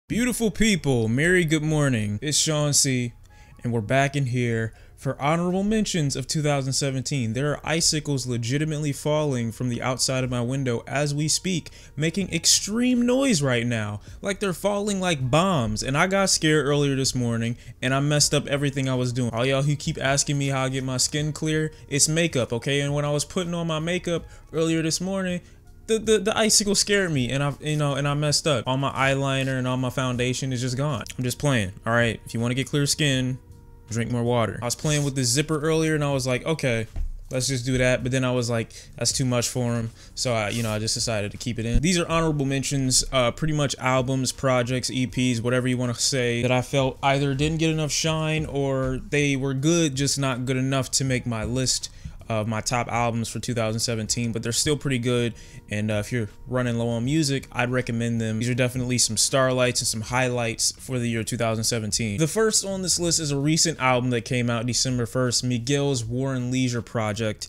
Beautiful people, merry good morning. It's Shawn C, and we're back in here for honorable mentions of 2017. There are icicles legitimately falling from the outside of my window as we speak, making extreme noise right now, like they're falling like bombs. And I got scared earlier this morning, and I messed up everything I was doing. All y'all who keep asking me how I get my skin clear, it's makeup, okay? And when I was putting on my makeup earlier this morning, the icicle scared me, and I messed up. All my eyeliner and all my foundation is just gone. I'm just playing. All right, if you want to get clear skin, drink more water. I was playing with this zipper earlier, and I was like, okay, let's just do that. But then I was like, that's too much for him, so I just decided to keep it in. These are honorable mentions, pretty much albums, projects, EPs, whatever you want to say, that I felt either didn't get enough shine or they were good, just not good enough to make my list of my top albums for 2017, but they're still pretty good. And if you're running low on music, I'd recommend them. These are definitely some starlights and some highlights for the year 2017. The first on this list is a recent album that came out December 1st, Miguel's W4r Leisure project.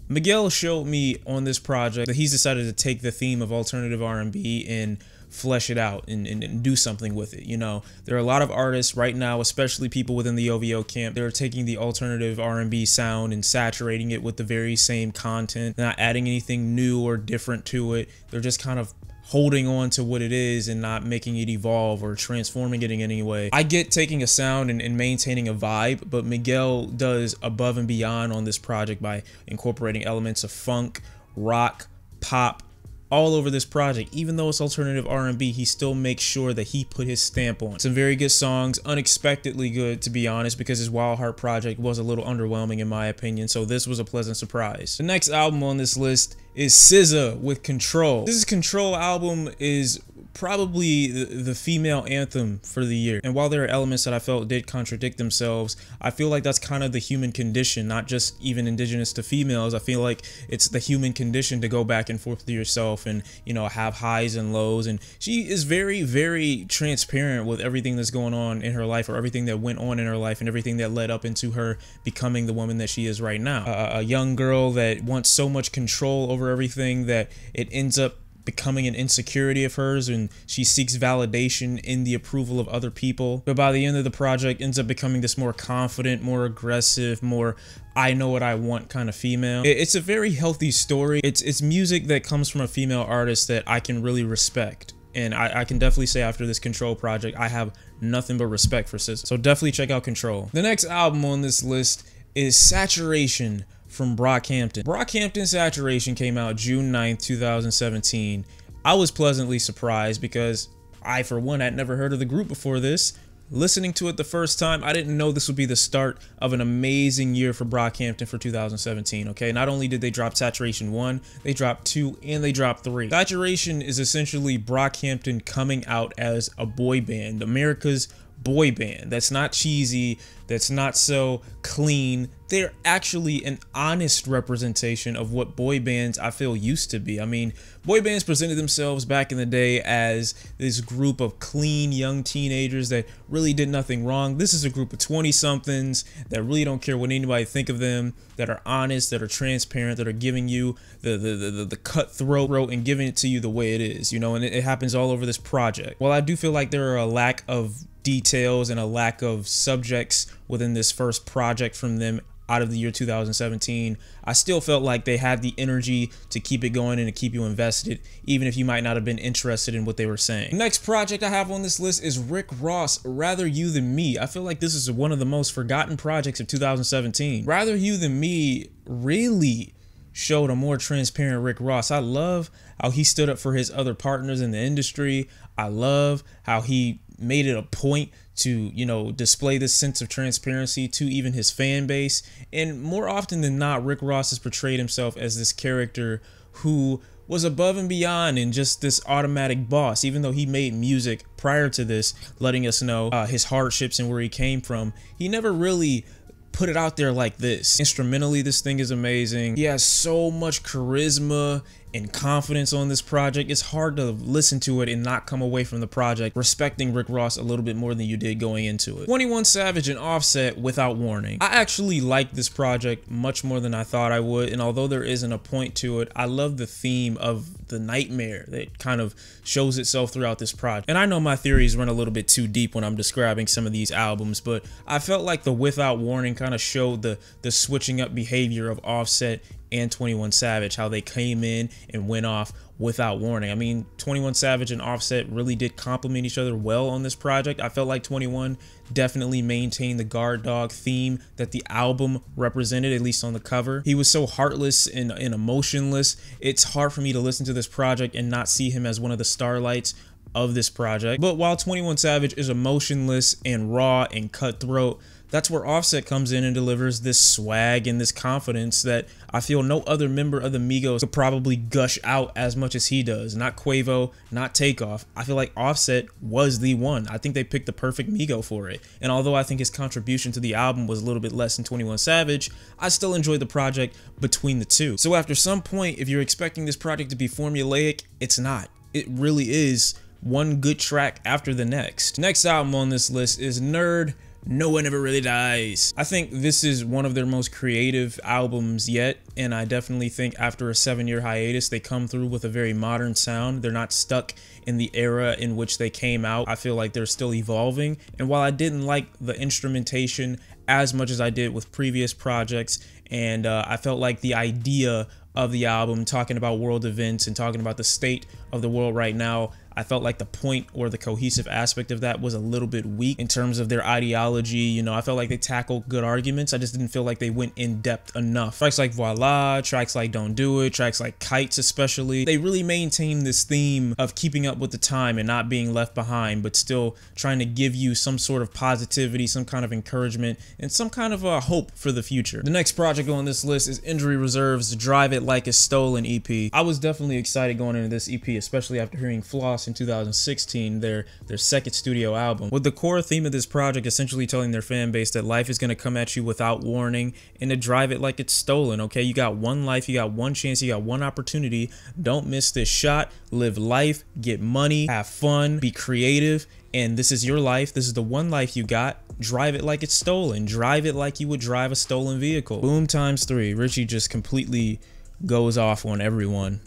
Miguel showed me on this project that he's decided to take the theme of alternative R&B and flesh it out and do something with it. You know, there are a lot of artists right now, especially people within the OVO camp, they're taking the alternative R&B sound and saturating it with the very same content, not adding anything new or different to it. They're just kind of holding on to what it is and not making it evolve or transforming it in any way. I get taking a sound and maintaining a vibe, but Miguel does above and beyond on this project by incorporating elements of funk, rock, pop, all over this project. Even though it's alternative R&B, he still makes sure that he put his stamp on. Some very good songs, unexpectedly good, to be honest, because his Wild Heart project was a little underwhelming in my opinion, so this was a pleasant surprise. The next album on this list is SZA with Control. This Control album is probably the female anthem for the year, and while there are elements that I felt did contradict themselves, I feel like that's kind of the human condition, not just even indigenous to females. I feel like it's the human condition to go back and forth to yourself and, you know, have highs and lows. And she is very, very transparent with everything that's going on in her life, or everything that went on in her life, and everything that led up into her becoming the woman that she is right now. A young girl that wants so much control over everything that it ends up becoming an insecurity of hers, and she seeks validation in the approval of other people. But by the end of the project, ends up becoming this more confident, more aggressive, more I know what I want kind of female. It's a very healthy story. It's music that comes from a female artist that I can really respect. And I can definitely say after this Control project, I have nothing but respect for SZA. So definitely check out Control. The next album on this list is Saturation from Brockhampton. Brockhampton Saturation came out June 9th, 2017. I was pleasantly surprised because I, for one, had never heard of the group before this. Listening to it the first time, I didn't know this would be the start of an amazing year for Brockhampton for 2017, okay? Not only did they drop Saturation 1, they dropped 2, and they dropped 3. Saturation is essentially Brockhampton coming out as a boy band, America's boy band. That's not cheesy, that's not so clean. They're actually an honest representation of what boy bands I feel used to be. I mean, boy bands presented themselves back in the day as this group of clean young teenagers that really did nothing wrong. This is a group of 20-somethings that really don't care what anybody think of them, that are honest, that are transparent, that are giving you the cutthroat and giving it to you the way it is, you know, and it happens all over this project. While I do feel like there are a lack of details and a lack of subjects within this first project from them out of the year 2017, I still felt like they had the energy to keep it going and to keep you invested, even if you might not have been interested in what they were saying. The next project I have on this list is Rick Ross, Rather You Than Me. I feel like this is one of the most forgotten projects of 2017. Rather You Than Me really showed a more transparent Rick Ross. I love how he stood up for his other partners in the industry. I love how he made it a point to, you know, display this sense of transparency to even his fan base. And more often than not, Rick Ross has portrayed himself as this character who was above and beyond and just this automatic boss. Even though he made music prior to this, letting us know his hardships and where he came from, he never really put it out there like this. Instrumentally, this thing is amazing. He has so much charisma and confidence on this project. It's hard to listen to it and not come away from the project respecting Rick Ross a little bit more than you did going into it. 21 Savage and Offset, Without Warning. I actually like this project much more than I thought I would, and although there isn't a point to it, I love the theme of the nightmare that kind of shows itself throughout this project. And I know my theories run a little bit too deep when I'm describing some of these albums, but I felt like the Without Warning kind of showed the switching up behavior of Offset and 21 Savage, how they came in and went off without warning. I mean, 21 Savage and Offset really did complement each other well on this project. I felt like 21 definitely maintained the guard dog theme that the album represented, at least on the cover. He was so heartless and emotionless. It's hard for me to listen to this project and not see him as one of the starlights of this project. But while 21 Savage is emotionless and raw and cutthroat, that's where Offset comes in and delivers this swag and this confidence that I feel no other member of the Migos could probably gush out as much as he does. Not Quavo, not Takeoff. I feel like Offset was the one. I think they picked the perfect Migo for it. And although I think his contribution to the album was a little bit less than 21 Savage, I still enjoyed the project between the two. So after some point, if you're expecting this project to be formulaic, it's not. It really is one good track after the next. Next album on this list is N.E.R.D. No One Ever Really Dies. I think this is one of their most creative albums yet, and I definitely think after a 7-year hiatus, they come through with a very modern sound. They're not stuck in the era in which they came out. I feel like they're still evolving, and while I didn't like the instrumentation as much as I did with previous projects, and I felt like the idea of the album, talking about world events and talking about the state of the world right now, I felt like the point or the cohesive aspect of that was a little bit weak in terms of their ideology. You know, I felt like they tackled good arguments. I just didn't feel like they went in depth enough. Tracks like Voila, tracks like Don't Do It, tracks like Kites especially, they really maintain this theme of keeping up with the time and not being left behind, but still trying to give you some sort of positivity, some kind of encouragement, and some kind of hope for the future. The next project on this list is Injury Reserve's Drive It Like It's Stolen EP. I was definitely excited going into this EP, especially after hearing Floss in 2016, their second studio album, with the core theme of this project essentially telling their fan base that life is going to come at you without warning and to drive it like it's stolen. Okay, you got one life, you got one chance, you got one opportunity. Don't miss this shot. Live life, get money, have fun, be creative, and this is your life. This is the one life you got. Drive it like it's stolen. Drive it like you would drive a stolen vehicle. Boom ×3. Richie just completely goes off on everyone.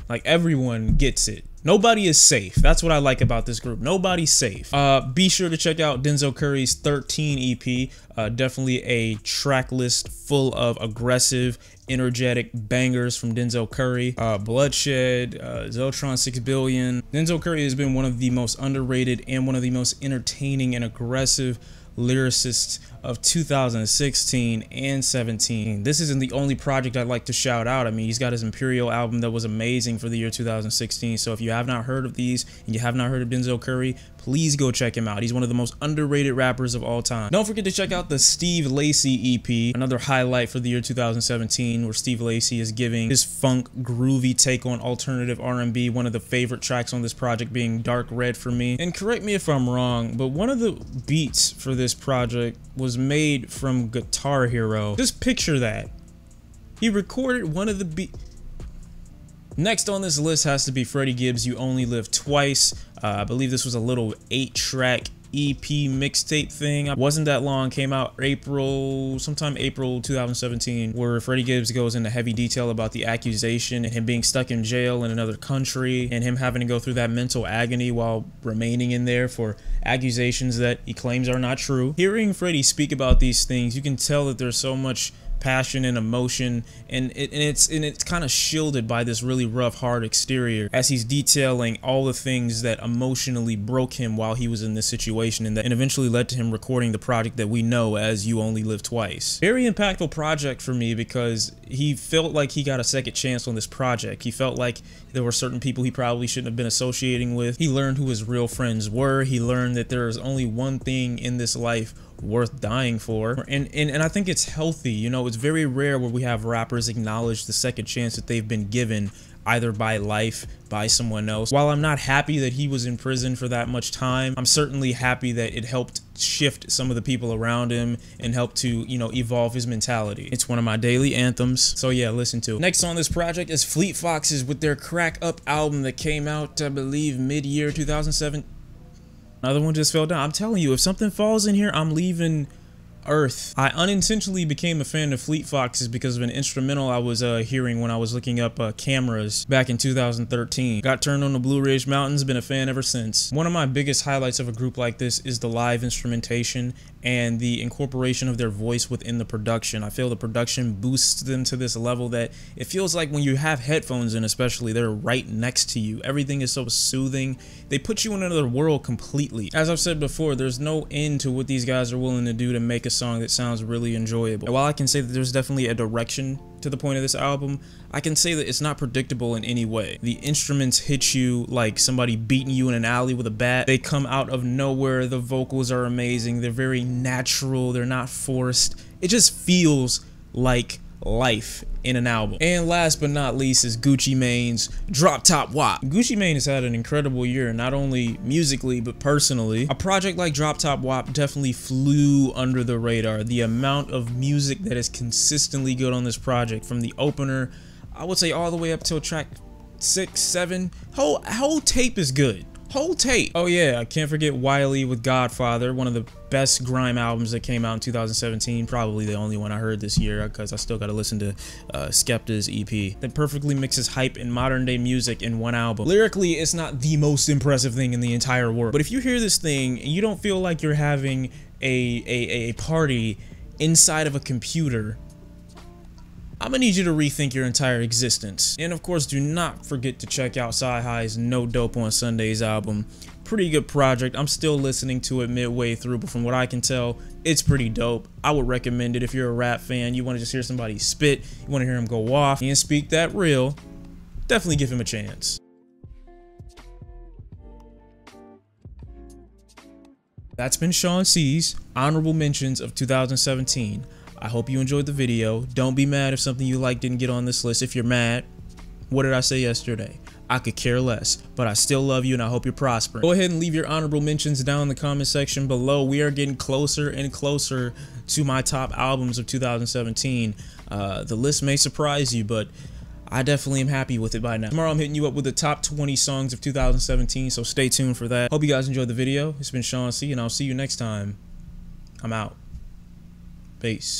Like, everyone gets it. Nobody is safe. That's what I like about this group. Nobody's safe. Be sure to check out Denzel Curry's 13 EP. Definitely a track list full of aggressive, energetic bangers from Denzel Curry. Bloodshed, Zotron 6 Billion. Denzel Curry has been one of the most underrated and one of the most entertaining and aggressive lyricists of 2016 and 17. This isn't the only project I'd like to shout out. I mean, he's got his Imperial album that was amazing for the year 2016. So if you have not heard of these and you have not heard of Denzel Curry, please go check him out. He's one of the most underrated rappers of all time. Don't forget to check out the Steve Lacy EP, another highlight for the year 2017, where Steve Lacy is giving his funk groovy take on alternative R&B, one of the favorite tracks on this project being Dark Red for me. And correct me if I'm wrong, but one of the beats for this project was made from Guitar Hero. Just picture that. He recorded one of the beats. Next on this list has to be Freddie Gibbs' You Only Live Twice. I believe this was a little 8-track EP mixtape thing. It wasn't that long, came out sometime April 2017, where Freddie Gibbs goes into heavy detail about the accusation and him being stuck in jail in another country and him having to go through that mental agony while remaining in there for accusations that he claims are not true. Hearing Freddie speak about these things, you can tell that there's so much passion and emotion, and it's kind of shielded by this really rough, hard exterior as he's detailing all the things that emotionally broke him while he was in this situation, and eventually led to him recording the project that we know as You Only Live Twice. Very impactful project for me because he felt like he got a second chance on this project. He felt like there were certain people he probably shouldn't have been associating with. He learned who his real friends were. He learned that there is only one thing in this life worth dying for, and I think it's healthy. You know, it's very rare where we have rappers acknowledge the second chance that they've been given either by life, by someone else. While I'm not happy that he was in prison for that much time, I'm certainly happy that it helped shift some of the people around him and help to, you know, evolve his mentality. It's one of my daily anthems, so yeah, listen to it. Next on this project is Fleet Foxes with their Crack Up album that came out, I believe, mid-year 2007. Another one just fell down. I'm telling you, if something falls in here, I'm leaving Earth. I unintentionally became a fan of Fleet Foxes because of an instrumental I was hearing when I was looking up cameras back in 2013. Got turned on the Blue Ridge Mountains, been a fan ever since. One of my biggest highlights of a group like this is the live instrumentation and the incorporation of their voice within the production. I feel the production boosts them to this level that it feels like when you have headphones in, especially, they're right next to you. Everything is so soothing. They put you in another world completely. As I've said before, there's no end to what these guys are willing to do to make a song that sounds really enjoyable. And while I can say that there's definitely a direction to the point of this album, I can say that it's not predictable in any way. The instruments hit you like somebody beating you in an alley with a bat. They come out of nowhere. The vocals are amazing. They're very natural. They're not forced. It just feels like life in an album. And last but not least is Gucci Mane's Droptopwop. Gucci Mane has had an incredible year, not only musically but personally. A project like Droptopwop definitely flew under the radar. The amount of music that is consistently good on this project, from the opener, I would say all the way up till track 6, 7, whole tape is good. Whole tape. Oh yeah, I can't forget Wiley with Godfather, one of the best grime albums that came out in 2017. Probably the only one I heard this year, because I still got to listen to Skepta's EP. That perfectly mixes hype and modern day music in one album. Lyrically, it's not the most impressive thing in the entire world, but if you hear this thing and you don't feel like you're having a party inside of a computer, I'm gonna need you to rethink your entire existence. And of course, do not forget to check out Cyhi's No Dope on Sundays album. Pretty good project. I'm still listening to it midway through, but from what I can tell, it's pretty dope. I would recommend it if you're a rap fan, you want to just hear somebody spit, you want to hear him go off and speak that real, definitely give him a chance. That's been Shawn C's honorable mentions of 2017. I hope you enjoyed the video. Don't be mad if something you like didn't get on this list. If you're mad, what did I say yesterday? I could care less, but I still love you and I hope you're prospering. Go ahead and leave your honorable mentions down in the comment section below. We are getting closer and closer to my top albums of 2017. The list may surprise you, but I definitely am happy with it by now. Tomorrow I'm hitting you up with the top 20 songs of 2017, so stay tuned for that. Hope you guys enjoyed the video. It's been Shawn C, and I'll see you next time. I'm out. Peace.